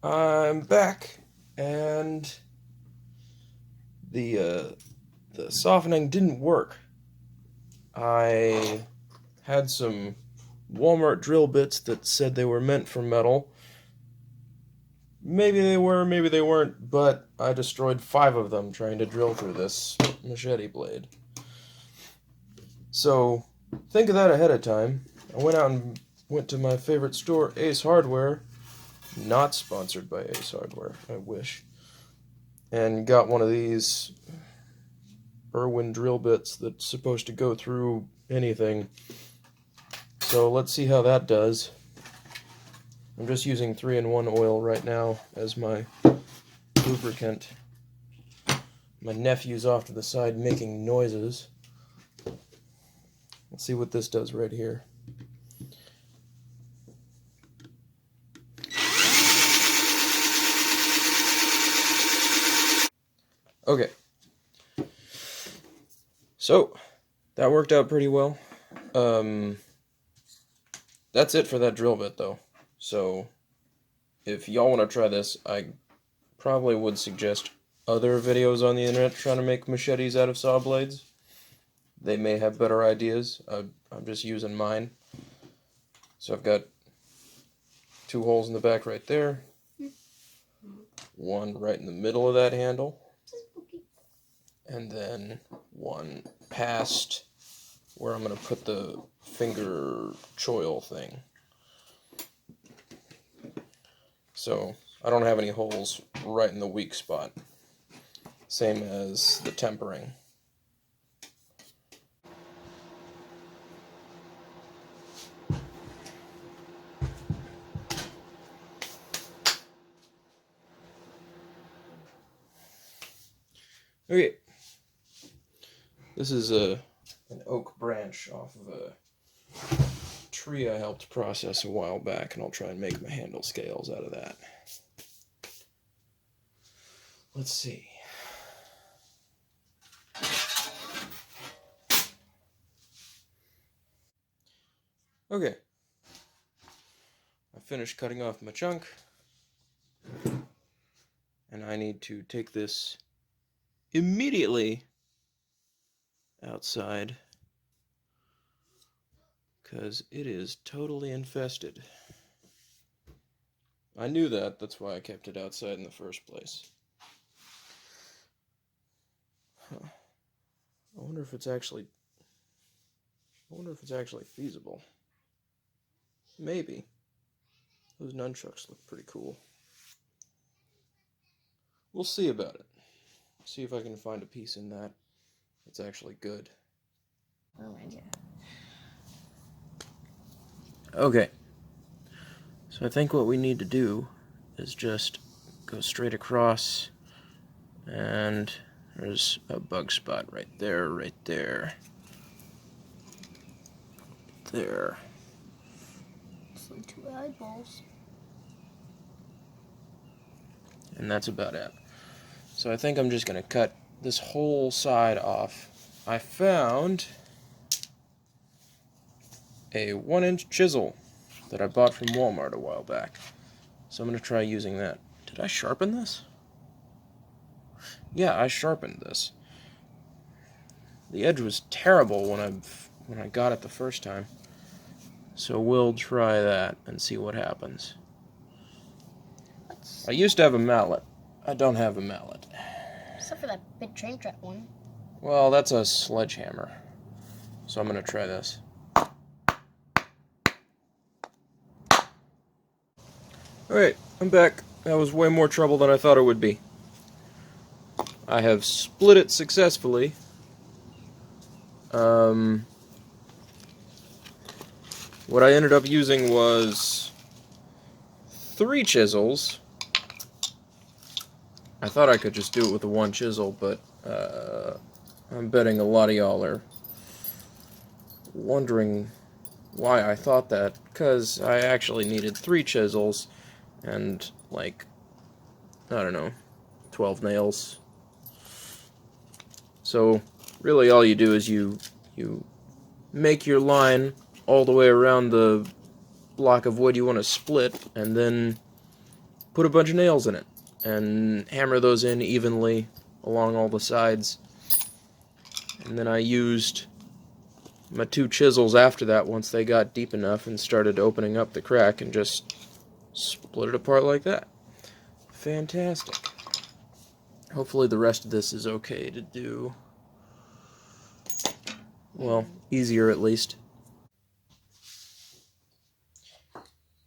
I'm back, and the softening didn't work. I had some Walmart drill bits that said they were meant for metal. Maybe they were, maybe they weren't, but I destroyed 5 of them trying to drill through this machete blade. So, think of that ahead of time. I went to my favorite store, Ace Hardware, not sponsored by Ace Hardware, I wish, and got one of these Irwin drill bits that's supposed to go through anything. So let's see how that does. I'm just using 3-in-1 oil right now as my lubricant. My nephew's off to the side making noises. Let's see what this does right here. Okay. So, that worked out pretty well. That's it for that drill bit, though. So, if y'all want to try this, I probably would suggest other videos on the internet trying to make machetes out of saw blades. They may have better ideas. I'm just using mine. So I've got 2 holes in the back right there. One right in the middle of that handle. And then one past where I'm going to put the finger choil thing. So I don't have any holes right in the weak spot. Same as the tempering. Okay. This is an oak branch off of a tree I helped process a while back, and I'll try and make my handle scales out of that. Let's see. Okay. I finished cutting off my chunk, and I need to take this immediately outside because it is totally infested. I knew that, that's why I kept it outside in the first place. Huh. I wonder if it's actually feasible. Maybe. Those nunchucks look pretty cool. We'll see about it. See if I can find a piece in that that's actually good. Oh my god. Okay. So I think what we need to do is just go straight across, and there's a bug spot right there, right there. There. It's like 2 eyeballs. And that's about it. So I think I'm just going to cut this whole side off. I found a 1-inch chisel that I bought from Walmart a while back. So I'm going to try using that. Did I sharpen this? Yeah, I sharpened this. The edge was terrible when I got it the first time. So we'll try that and see what happens. I used to have a mallet. I don't have a mallet. Except for that big train track one. Well, that's a sledgehammer. So I'm going to try this. Alright, I'm back. That was way more trouble than I thought it would be. I have split it successfully. What I ended up using was 3 chisels. I thought I could just do it with the 1 chisel, but I'm betting a lot of y'all are wondering why I thought that, because I actually needed 3 chisels and, like, I don't know, 12 nails. So, really all you do is you make your line all the way around the block of wood you want to split, and then put a bunch of nails in it and hammer those in evenly along all the sides. And then I used my 2 chisels after that once they got deep enough and started opening up the crack and just split it apart like that. Fantastic. Hopefully the rest of this is okay to do. Well, easier at least.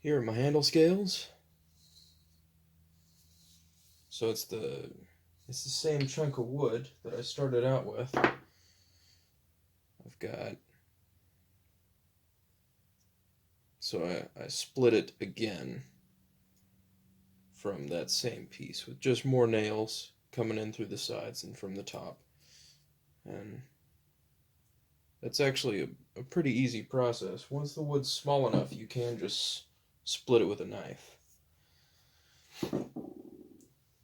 Here are my handle scales. So it's the same chunk of wood that I started out with. I've got, so I split it again from that same piece with just more nails coming in through the sides and from the top. And that's actually a pretty easy process. Once the wood's small enough, you can just split it with a knife.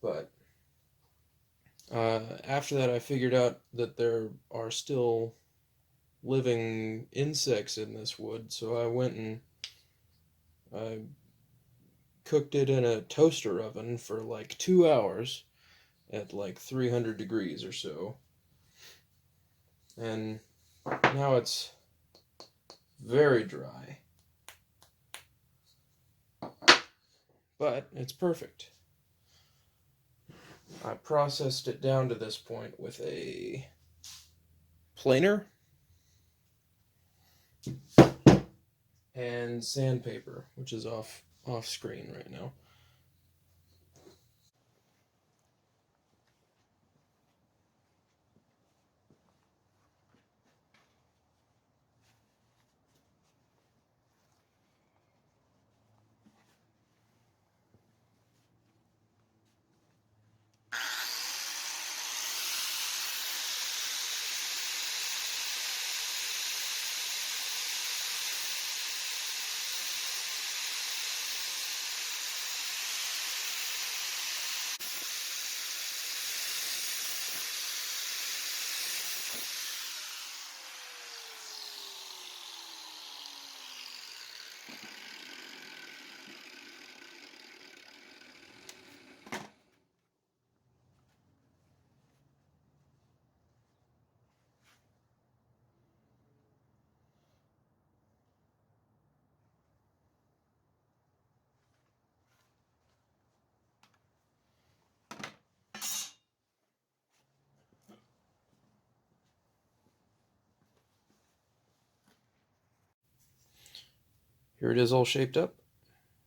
But after that, I figured out that there are still living insects in this wood, so I went and I cooked it in a toaster oven for like 2 hours at like 300 degrees or so. And now it's very dry. But it's perfect. I processed it down to this point with a planer and sandpaper, which is off screen right now. Here it is all shaped up.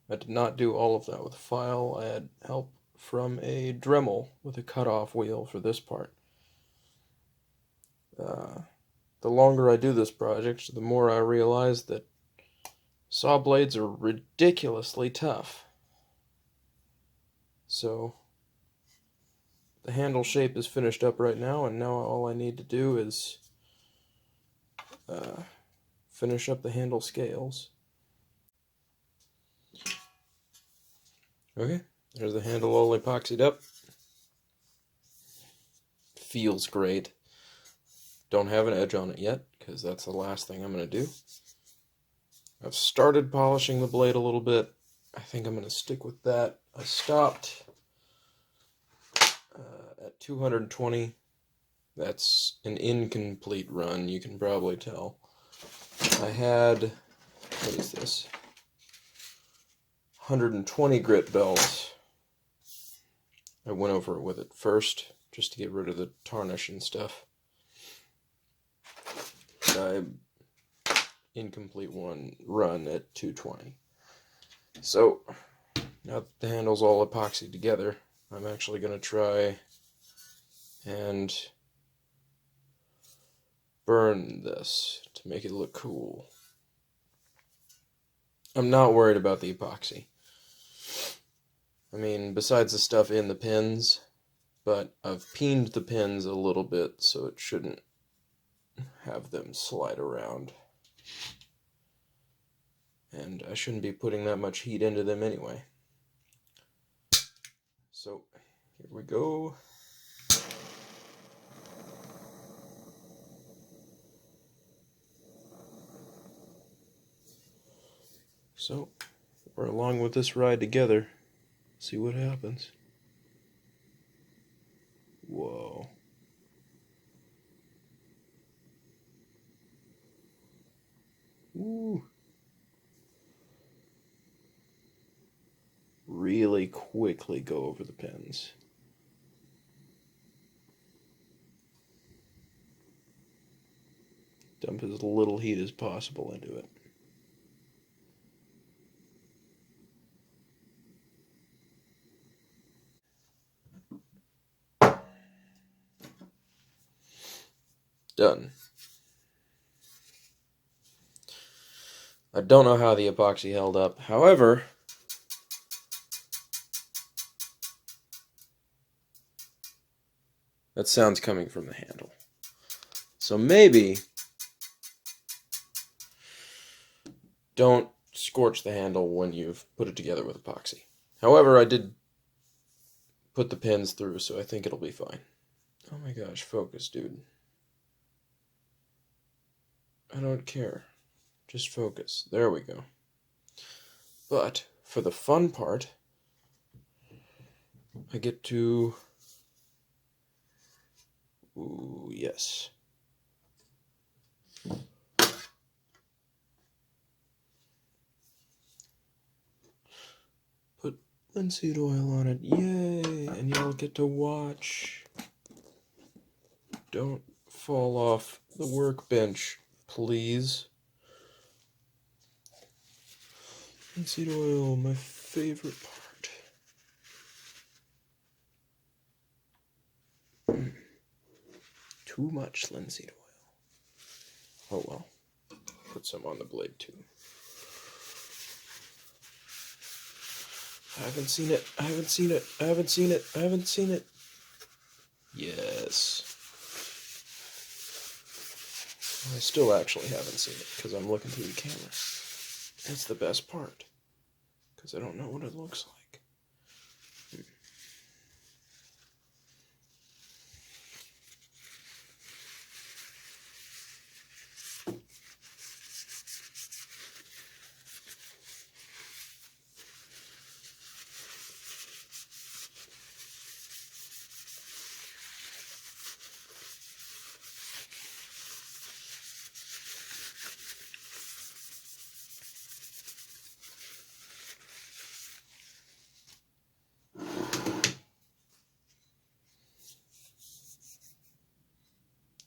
I did not do all of that with a file. I had help from a Dremel with a cutoff wheel for this part. The longer I do this project, the more I realize that saw blades are ridiculously tough. So the handle shape is finished up right now, and now all I need to do is finish up the handle scales. Okay, there's the handle all epoxied up. Feels great. Don't have an edge on it yet, because that's the last thing I'm going to do. I've started polishing the blade a little bit. I think I'm going to stick with that. I stopped at 220. That's an incomplete run, you can probably tell. I had, what is this? 120 grit belt. I went over it with it first, just to get rid of the tarnish and stuff. Incomplete one run at 220. So, now that the handle's all epoxied together, I'm actually going to try and burn this to make it look cool. I'm not worried about the epoxy. I mean, besides the stuff in the pins, but I've peened the pins a little bit so it shouldn't have them slide around. And I shouldn't be putting that much heat into them anyway. So, here we go. So, we're along with this ride together. See what happens. Whoa. Ooh. Really quickly go over the pins. Dump as little heat as possible into it. Done. I don't know how the epoxy held up. However, that sound's coming from the handle. So maybe don't scorch the handle when you've put it together with epoxy. However, I did put the pins through, so I think it'll be fine. Oh my gosh, focus, dude. I don't care. Just focus. There we go. But for the fun part, I get to... Ooh, yes. Put linseed oil on it. Yay! And y'all get to watch. Don't fall off the workbench, please. Linseed oil, my favorite part. Too much linseed oil. Oh well. Put some on the blade too. I haven't seen it. I haven't seen it. I haven't seen it. I haven't seen it. Yes. I still actually haven't seen it because I'm looking through the camera. That's the best part. Because I don't know what it looks like.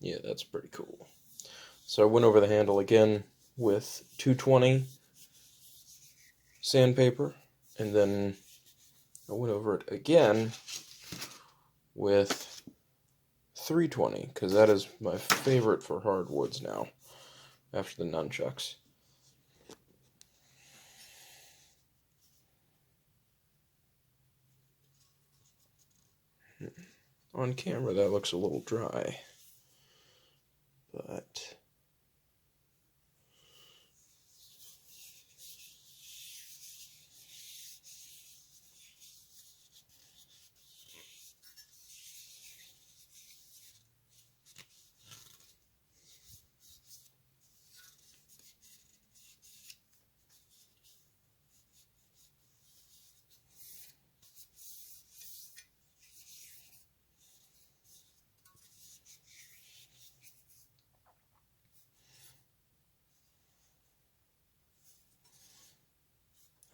Yeah, that's pretty cool. So I went over the handle again with 220 sandpaper, and then I went over it again with 320, because that is my favorite for hardwoods now, after the nunchucks. On camera that looks a little dry, but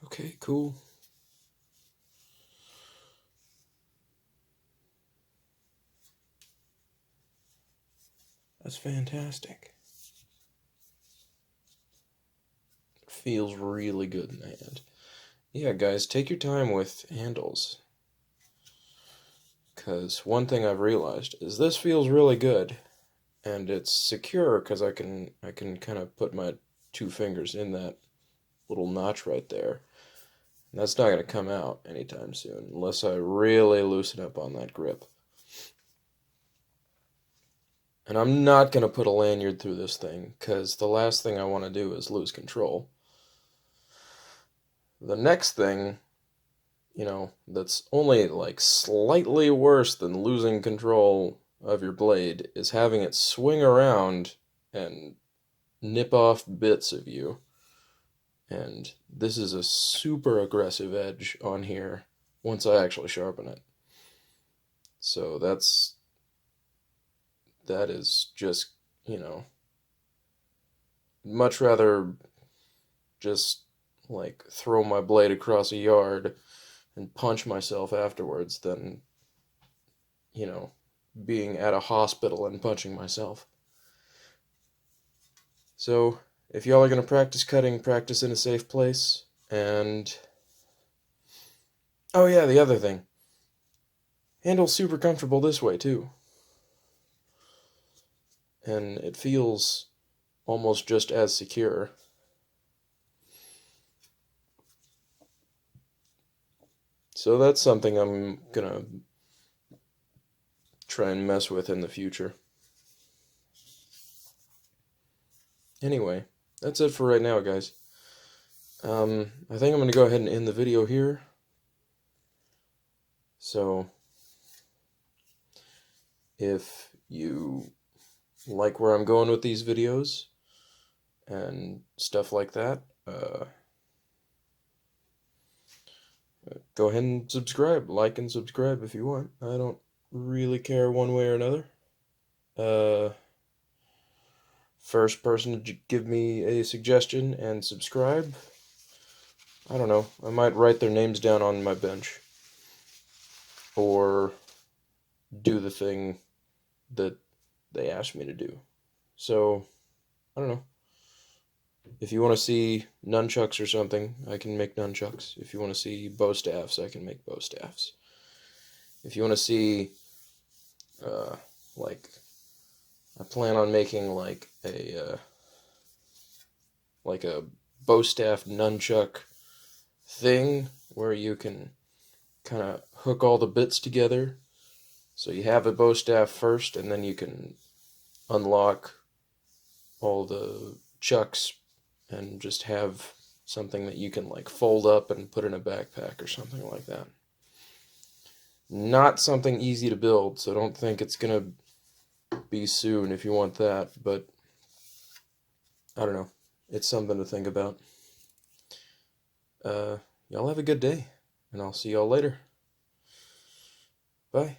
okay, cool. That's fantastic. Feels really good in the hand. Yeah, guys, take your time with handles. Because one thing I've realized is this feels really good. And it's secure because I can kind of put my 2 fingers in that little notch right there. And that's not going to come out anytime soon unless I really loosen up on that grip. And I'm not going to put a lanyard through this thing because the last thing I want to do is lose control. The next thing, you know, that's only like slightly worse than losing control of your blade is having it swing around and nip off bits of you. And this is a super aggressive edge on here once I actually sharpen it. So that is just, you know, much rather just like throw my blade across a yard and punch myself afterwards than, you know, being at a hospital and punching myself. So, if y'all are going to practice cutting, practice in a safe place. And, oh yeah, the other thing. Handle's super comfortable this way, too. And it feels almost just as secure. So that's something I'm gonna try and mess with in the future. Anyway, that's it for right now, guys. I think I'm gonna go ahead and end the video here. So, if you like where I'm going with these videos and stuff like that, go ahead and subscribe. Like and subscribe if you want. I don't really care one way or another. First person to give me a suggestion and subscribe, I don't know, I might write their names down on my bench. Or do the thing that they asked me to do. So, I don't know. If you want to see nunchucks or something, I can make nunchucks. If you want to see bow staffs, I can make bow staffs. If you want to see, like, I plan on making like a bow staff nunchuck thing where you can kind of hook all the bits together. So you have a bow staff first, and then you can unlock all the chucks and just have something that you can like fold up and put in a backpack or something like that. Not something easy to build, so don't think it's gonna be soon if you want that, but I don't know. It's something to think about. Y'all have a good day, and I'll see y'all later. Bye.